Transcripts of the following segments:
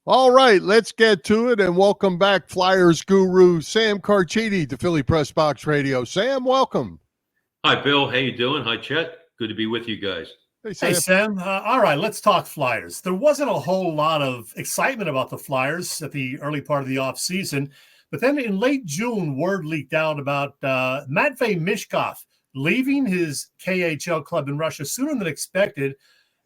All right, let's get to it and welcome back Flyers guru Sam Carchidi to Philly Pressbox Radio. Sam, welcome. Hi, Bill. How you doing? Hi, Chet. Good to be with you guys. Hey, Hey, Sam. Sam. All right, let's talk Flyers. There wasn't a whole lot of excitement about the Flyers at the early part of the offseason, but then in late June, word leaked out about Matvei Mishkov leaving his KHL club in Russia sooner than expected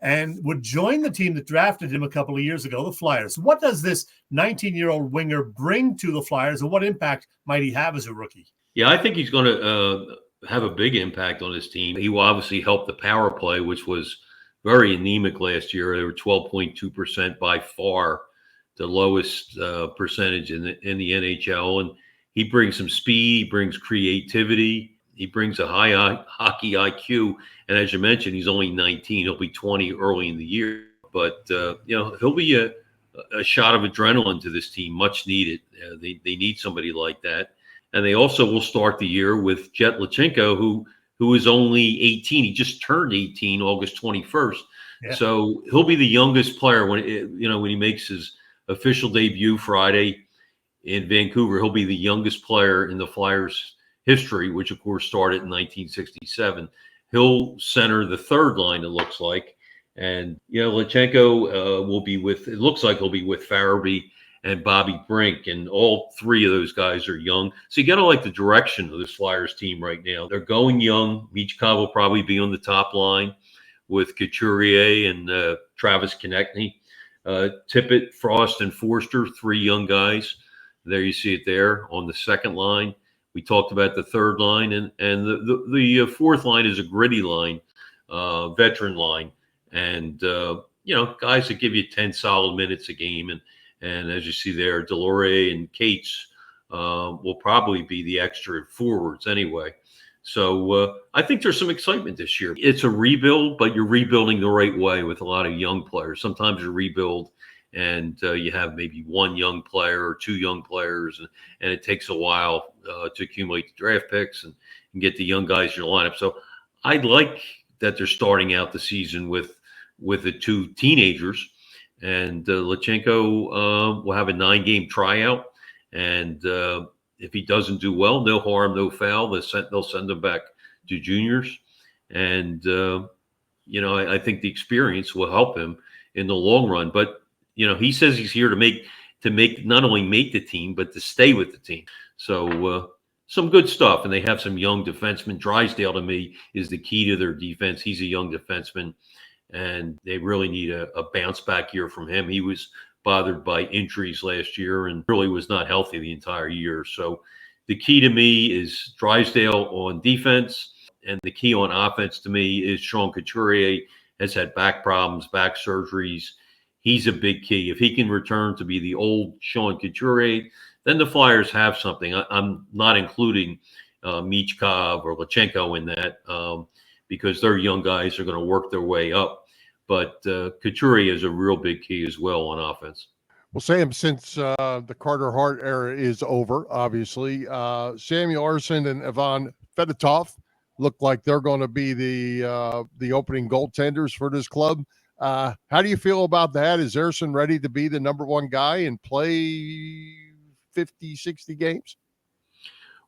and would join the team that drafted him a couple of years ago, the Flyers. What does this 19-year-old winger bring to the Flyers, and what impact might he have as a rookie? Yeah, I think he's going to have a big impact on his team. He will obviously help the power play, which was very anemic last year. They were 12.2%, by far the lowest percentage in the NHL. And he brings some speed, he brings creativity, he brings a high hockey IQ. And as you mentioned, he's only 19. He'll be 20 early in the year. But, he'll be a shot of adrenaline to this team, much needed. They need somebody like that. And they also will start the year with Jet Lachenko, who is only 18. He just turned 18 August 21st. Yeah. So he'll be the youngest player when he makes his official debut Friday in Vancouver. He'll be the youngest player in the Flyers history, which of course started in 1967. He'll center the third line, it looks like. And, Lachenko will be with, it looks like he'll be with Farabee and Bobby Brink, and all three of those guys are young. So you got to like the direction of this Flyers team right now. They're going young. Michkov will probably be on the top line with Couturier and Travis Konechny. Tippett, Frost, and Forster, three young guys. There you see it there on the second line. We talked about the third line, and the fourth line is a gritty line, veteran line, and guys that give you 10 solid minutes a game. And as you see there, Delorier and Cates will probably be the extra forwards anyway. So I think there's some excitement this year. It's a rebuild, but you're rebuilding the right way with a lot of young players. Sometimes you rebuild and you have maybe one young player or two young players, and it takes a while to accumulate the draft picks and get the young guys in your lineup. So I'd like that they're starting out the season with the two teenagers. And Lachenko will have a 9-game tryout. And if he doesn't do well, no harm, no foul. They'll send him back to juniors. And, I think the experience will help him in the long run. But, he says he's here to make not only make the team, but to stay with the team. So some good stuff. And they have some young defensemen. Drysdale, to me, is the key to their defense. He's a young defenseman. And they really need a bounce back year from him. He was bothered by injuries last year and really was not healthy the entire year. So the key to me is Drysdale on defense, and the key on offense to me is Sean Couturier has had back problems, back surgeries. He's a big key. If he can return to be the old Sean Couturier, then the Flyers have something. I'm not including Michkov or Lachenko in that. Because their young guys are going to work their way up. But Couturier is a real big key as well on offense. Well, Sam, since the Carter Hart era is over, obviously, Samuel Ersson and Ivan Fedotov look like they're going to be the opening goaltenders for this club. How do you feel about that? Is Ersson ready to be the number one guy and play 50, 60 games?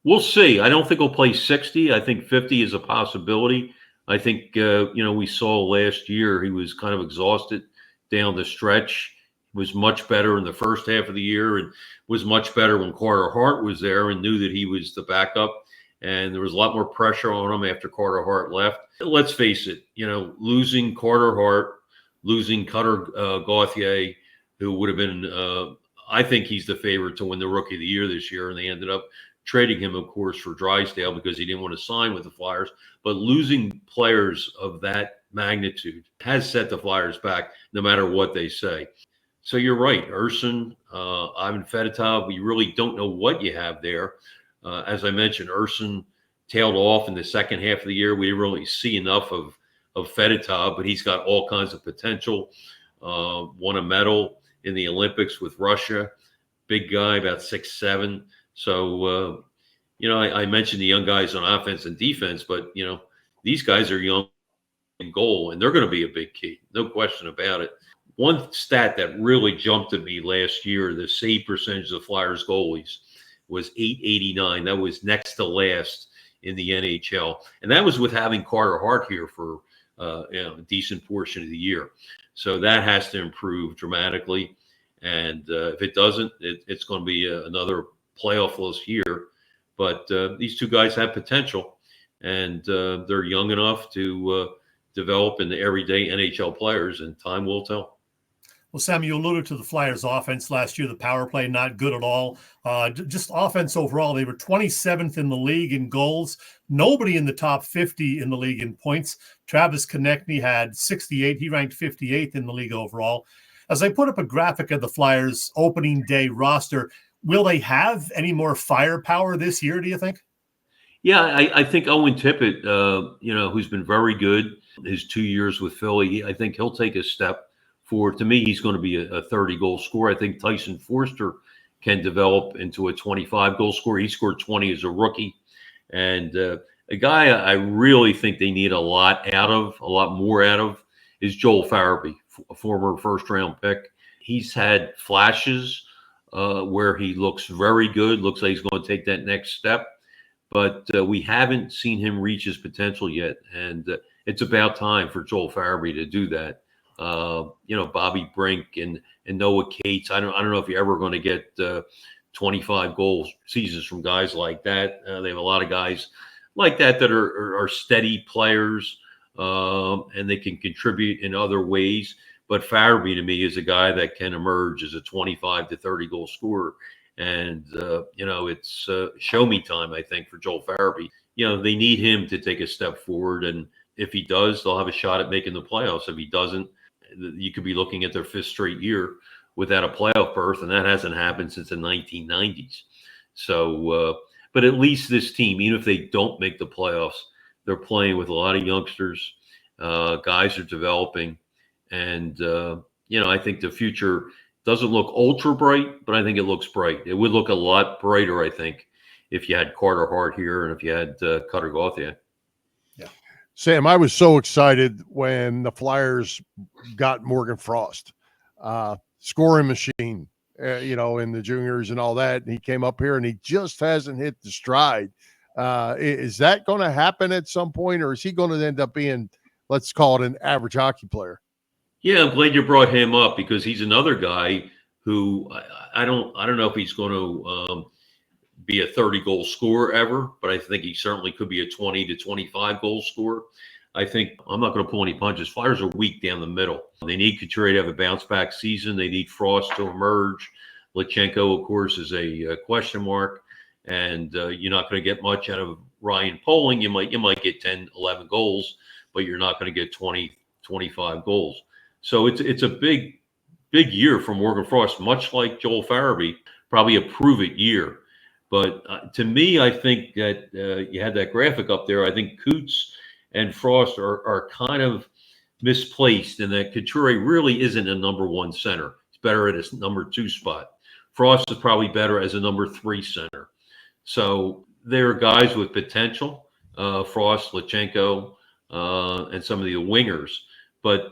We'll see. I don't think he'll play 60. I think 50 is a possibility. I think, we saw last year he was kind of exhausted down the stretch. He was much better in the first half of the year and was much better when Carter Hart was there and knew that he was the backup. And there was a lot more pressure on him after Carter Hart left. Let's face it, losing Carter Hart, losing Cutter Gauthier, who would have been, I think he's the favorite to win the Rookie of the Year this year. And they ended up trading him, of course, for Drysdale because he didn't want to sign with the Flyers. But losing players of that magnitude has set the Flyers back, no matter what they say. So you're right, Ersson, Ivan Fedotov, we really don't know what you have there. As I mentioned, Ersson tailed off in the second half of the year. We didn't really see enough of Fedotov, but he's got all kinds of potential. Won a medal in the Olympics with Russia. Big guy, about 6'7". So, I mentioned the young guys on offense and defense, but, these guys are young in goal, and they're going to be a big key. No question about it. One stat that really jumped at me last year, the save percentage of the Flyers goalies was .889. That was next to last in the NHL. And that was with having Carter Hart here for a decent portion of the year. So that has to improve dramatically. And if it doesn't, it's going to be another playoff-less year. But these two guys have potential, and they're young enough to develop into everyday NHL players, and time will tell. Well, Sam, you alluded to the Flyers' offense last year. The power play, not good at all. Just offense overall, they were 27th in the league in goals. Nobody in the top 50 in the league in points. Travis Konechny had 68. He ranked 58th in the league overall. As I put up a graphic of the Flyers' opening day roster, will they have any more firepower this year, do you think? Yeah, I think Owen Tippett, who's been very good his 2 years with Philly, I think he'll take a step forward. To me, he's going to be a 30-goal scorer. I think Tyson Forster can develop into a 25-goal scorer. He scored 20 as a rookie. And a guy I really think they need a lot more out of, is Joel Farabee, a former first-round pick. He's had flashes where he looks very good, looks like he's going to take that next step. But we haven't seen him reach his potential yet. And it's about time for Joel Farabee to do that. Bobby Brink and Noah Cates. I don't know if you're ever going to get 25 goal seasons from guys like that. They have a lot of guys like that are steady players, and they can contribute in other ways. But Farabee, to me, is a guy that can emerge as a 25 to 30 goal scorer. And, it's show me time, I think, for Joel Farabee. They need him to take a step forward. And if he does, they'll have a shot at making the playoffs. If he doesn't, you could be looking at their 5th straight year without a playoff berth, and that hasn't happened since the 1990s. So, but at least this team, even if they don't make the playoffs, they're playing with a lot of youngsters. Guys are developing, and I think the future doesn't look ultra bright, but I think it looks bright. It would look a lot brighter, I think, if you had Carter Hart here and if you had Cutter Gauthier. Sam, I was so excited when the Flyers got Morgan Frost, scoring machine, in the juniors and all that. And he came up here and he just hasn't hit the stride. Is that going to happen at some point, or is he going to end up being, let's call it, an average hockey player? Yeah, I'm glad you brought him up, because he's another guy who I don't know if he's going to be a 30-goal scorer ever, but I think he certainly could be a 20 to 25-goal scorer. I think I'm not going to pull any punches. Flyers are weak down the middle. They need Couturier to have a bounce-back season. They need Frost to emerge. Lutchenko, of course, is a question mark, and you're not going to get much out of Ryan Poling. You might get 10, 11 goals, but you're not going to get 20, 25 goals. So it's a big year for Morgan Frost, much like Joel Farabee, probably a prove-it year. But to me, I think that you had that graphic up there. I think Coots and Frost are kind of misplaced, in that Couturier really isn't a number 1 center. He's better at his number 2 spot. Frost is probably better as a number 3 center. So there are guys with potential, Frost, Lutchenko, and some of the wingers. But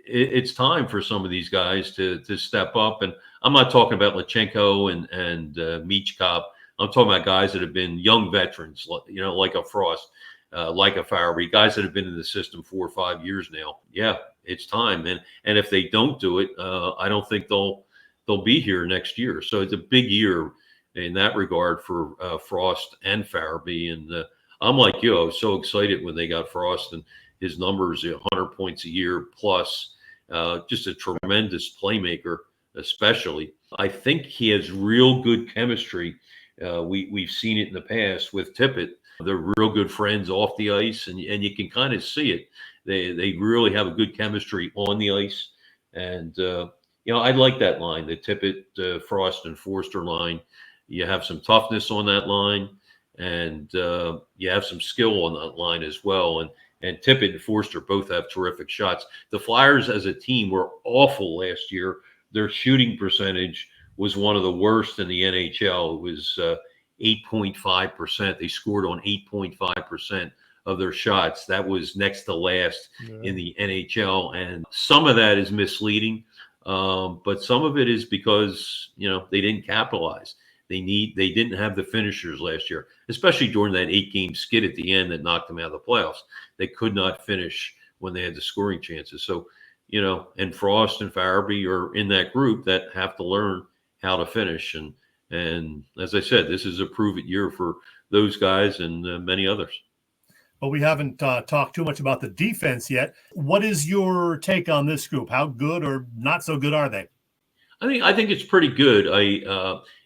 it's time for some of these guys to step up. And I'm not talking about Lutchenko and Michkov. I'm talking about guys that have been young veterans, like a Frost, like a Farabee, guys that have been in the system 4 or 5 years now. Yeah, it's time. And if they don't do it, I don't think they'll be here next year. So it's a big year in that regard for Frost and Farabee. And I'm like you, I was so excited when they got Frost, and his numbers, 100 points a year plus, just a tremendous playmaker, especially. I think he has real good chemistry. We've seen it in the past with Tippett. They're real good friends off the ice, and you can kind of see it. They really have a good chemistry on the ice. And, I like that line, the Tippett, Frost, and Forster line. You have some toughness on that line, and you have some skill on that line as well. And Tippett and Forster both have terrific shots. The Flyers as a team were awful last year. Their shooting percentage was one of the worst in the NHL. It was 8.5%. They scored on 8.5% of their shots. That was next to last in the NHL. And some of that is misleading. But some of it is because, they didn't capitalize. They didn't have the finishers last year, especially during that 8-game skid at the end that knocked them out of the playoffs. They could not finish when they had the scoring chances. So, and Frost and Farabee are in that group that have to learn how to finish. And as I said, this is a prove-it year for those guys and many others. But we haven't talked too much about the defense yet. What is your take on this group? How good or not so good are they? I think it's pretty good.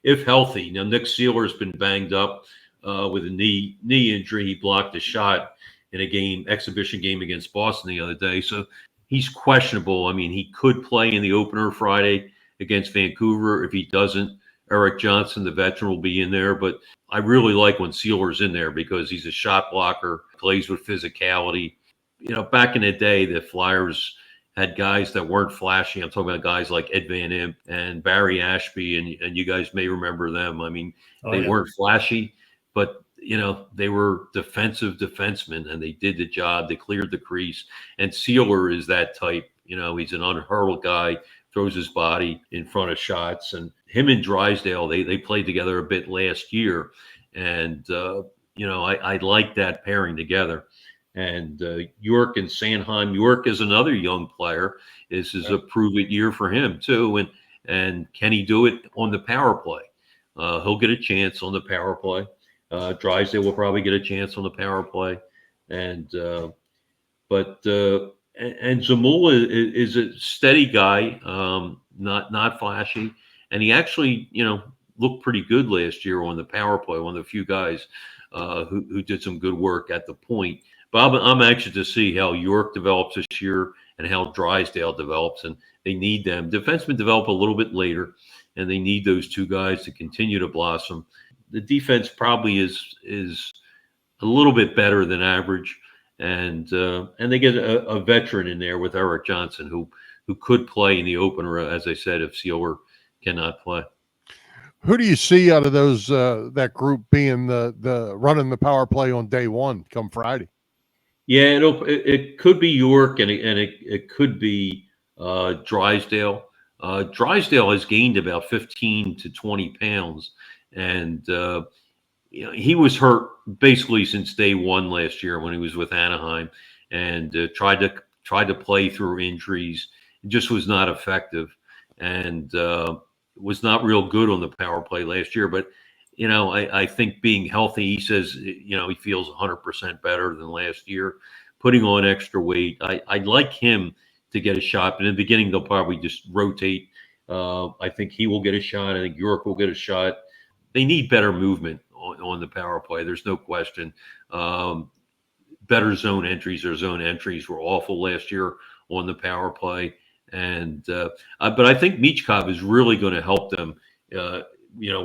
If healthy. Now Nick Sealer's been banged up with a knee injury. He blocked a shot in a exhibition game against Boston the other day. So he's questionable. I mean, he could play in the opener Friday against Vancouver. If he doesn't, Eric Johnson, the veteran, will be in there. But I really like when Sealer's in there because he's a shot blocker, plays with physicality. Back in the day, the Flyers had guys that weren't flashy. I'm talking about guys like Ed Van Imp and Barry Ashby, and you guys may remember them. I mean, they weren't flashy, but they were defensive defensemen, and they did the job. They cleared the crease. And Sealer is that type. He's an unhurled guy, throws his body in front of shots. And him and Drysdale, they played together a bit last year, and I like that pairing together. And York and Sanheim. York is another young player. This is a prove-it year for him too. And can he do it on the power play? He'll get a chance on the power play. Drysdale will probably get a chance on the power play. And Zamula is a steady guy, not flashy, and he actually looked pretty good last year on the power play. One of the few guys who did some good work at the point. But I'm anxious to see how York develops this year and how Drysdale develops, and they need them. Defensemen develop a little bit later, and they need those two guys to continue to blossom. The defense probably is a little bit better than average, and they get a veteran in there with Eric Johnson who could play in the opener, as I said, if Sealer cannot play. Who do you see out of those that group being the running the power play on day one come Friday? Yeah, it could be York and it could be Drysdale. Drysdale has gained about 15 to 20 pounds, and he was hurt basically since day one last year when he was with Anaheim, and tried to play through injuries. It just was not effective, and was not real good on the power play last year. But I think being healthy, he says, he feels 100% better than last year, putting on extra weight. I'd like him to get a shot, but in the beginning, they'll probably just rotate. I think he will get a shot. I think York will get a shot. They need better movement on the power play. There's no question. Better zone entries. Their zone entries were awful last year on the power play. But I think Michkov is really going to help them,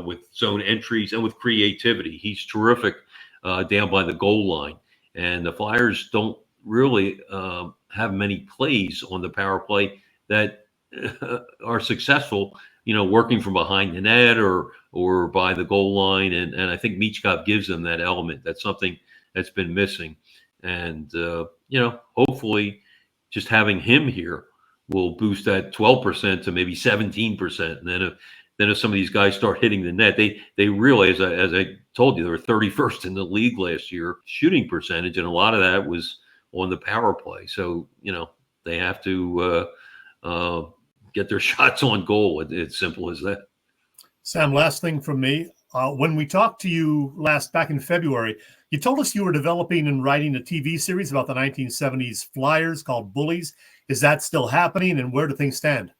with zone entries and with creativity. He's terrific down by the goal line. And the Flyers don't really have many plays on the power play that are successful, working from behind the net or by the goal line. And I think Michkov gives them that element. That's something that's been missing. And, hopefully just having him here will boost that 12% to maybe 17%. And then if some of these guys start hitting the net, they realize, as I told you, they were 31st in the league last year shooting percentage, and a lot of that was on the power play. So they have to get their shots on goal. It's simple as that. Sam, last thing from me. When we talked to you back in February, you told us you were developing and writing a TV series about the 1970s Flyers called Bullies. Is that still happening, and where do things stand?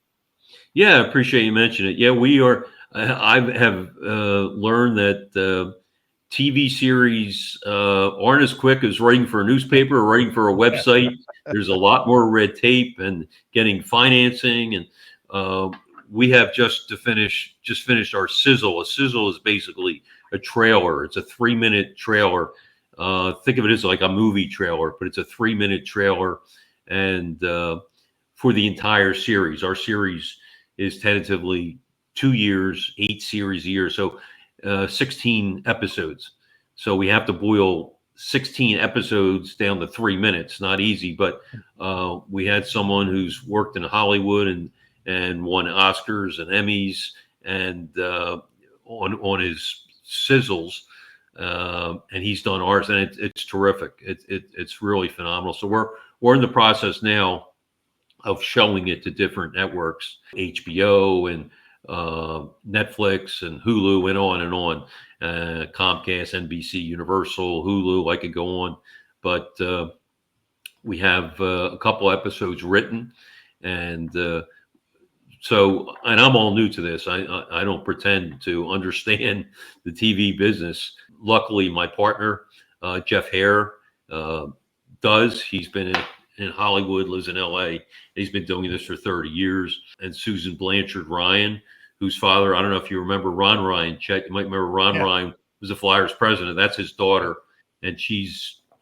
Yeah, I appreciate you mentioning it. Yeah, we are. I have learned that TV series aren't as quick as writing for a newspaper or writing for a website. There's a lot more red tape and getting financing, and we have just finished our sizzle. A sizzle is basically a trailer. It's a 3-minute trailer. Think of it as like a movie trailer, but it's a 3-minute trailer, and for the entire series. Our series is tentatively 2 years, 8 series a year, so 16 episodes. So we have to boil 16 episodes down to 3 minutes. Not easy, but we had someone who's worked in Hollywood and won Oscars and Emmys and on his sizzles. And he's done ours, and it's terrific. It's really phenomenal. So we're in the process now of showing it to different networks, HBO and Netflix and Hulu and on, Comcast, NBC, Universal, Hulu. I could go on, but we have a couple episodes written, and so, and I'm all new to this. I don't pretend to understand the TV business. Luckily, my partner, Jeff Hare, does. He's been in Hollywood, lives in LA. He's been doing this for 30 years. And Susan Blanchard Ryan, whose father, I don't know if you remember Ron Ryan, Chet, you might remember Ron Ryan was the Flyers president. That's his daughter. And she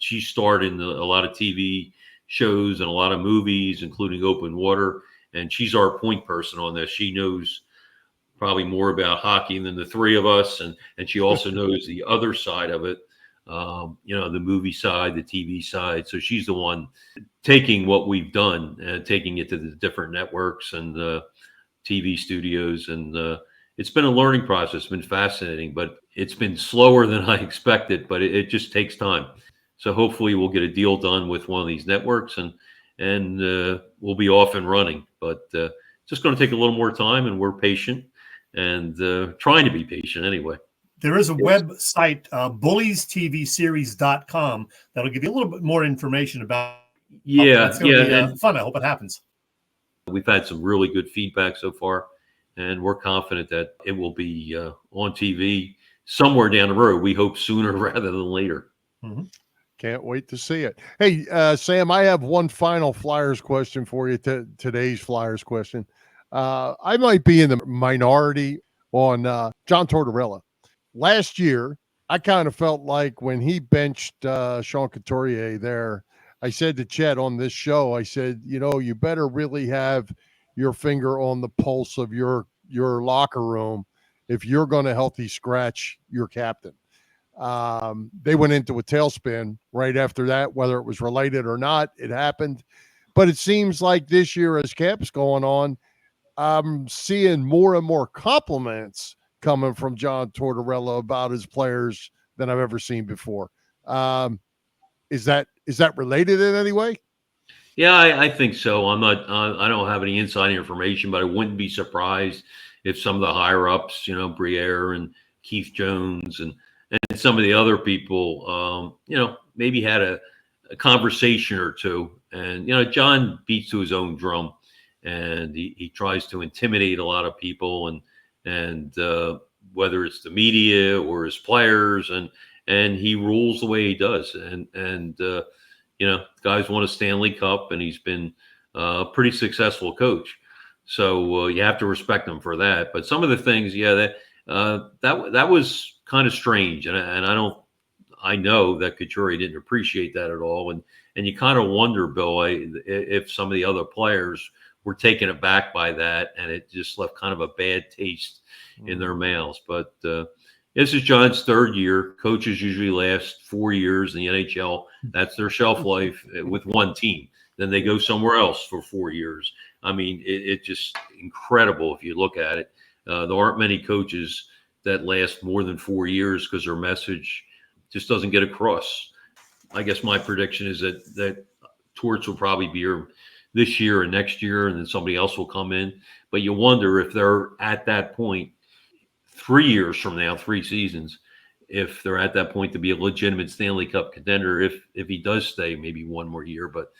starred in a lot of TV shows and a lot of movies, including Open Water. And she's our point person on this. She knows probably more about hockey than the three of us. And she also knows the other side of it, the movie side, the TV side. So she's the one taking what we've done and taking it to the different networks and TV studios. And it's been a learning process. It's been fascinating, but it's been slower than I expected, but it just takes time. So hopefully we'll get a deal done with one of these networks and we'll be off and running. But it's just going to take a little more time, and we're patient and trying to be patient anyway. There is a website, bulliestvseries.com, that'll give you a little bit more information about it. It's going to be fun. I hope it happens. We've had some really good feedback so far, and we're confident that it will be on TV somewhere down the road. We hope sooner rather than later. Mm-hmm. Can't wait to see it. Hey, Sam, I have one final Flyers question for you, today's Flyers question. I might be in the minority on John Tortorella. Last year, I kind of felt like when he benched Sean Couturier there, I said to Chet on this show, I said, you better really have your finger on the pulse of your locker room if you're going to healthy scratch your captain. They went into a tailspin right after that, whether it was related or not, it happened. But it seems like this year, as camp's going on, I'm seeing more and more compliments coming from John Tortorella about his players than I've ever seen before. Is that related in any way? Yeah, I think so. I don't have any inside information, but I wouldn't be surprised if some of the higher ups, Briere and Keith Jones and some of the other people, maybe had a conversation or two. And, John beats to his own drum, and he tries to intimidate a lot of people, and whether it's the media or his players, and he rules the way he does. And guys won a Stanley Cup, and he's been a pretty successful coach. So you have to respect him for that. But some of the things, that was kind of strange, and I know that Couturier didn't appreciate that at all, and you kind of wonder, Bill, if some of the other players were taken aback by that, and it just left kind of a bad taste in their mouths. But this is John's third year. Coaches usually last 4 years in the NHL. That's their shelf life with one team. Then they go somewhere else for 4 years. I mean, it's just incredible if you look at it. There aren't many coaches that last more than 4 years because their message just doesn't get across. I guess my prediction is that Torts will probably be here this year and next year, and then somebody else will come in. But you wonder if they're at that point 3 years from now, 3 seasons, if they're at that point to be a legitimate Stanley Cup contender, if he does stay maybe one more year. But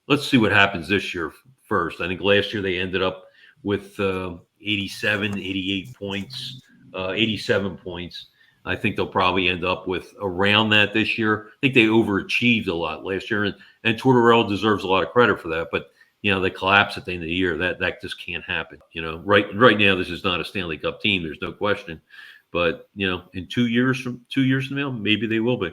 let's see what happens this year first. I think last year they ended up with 88 points, 87 points. I think they'll probably end up with around that this year. I think they overachieved a lot last year, and Tortorella deserves a lot of credit for that. But they collapse at the end of the year. That just can't happen. Right now, this is not a Stanley Cup team. There's no question. But in 2 years from now, maybe they will be.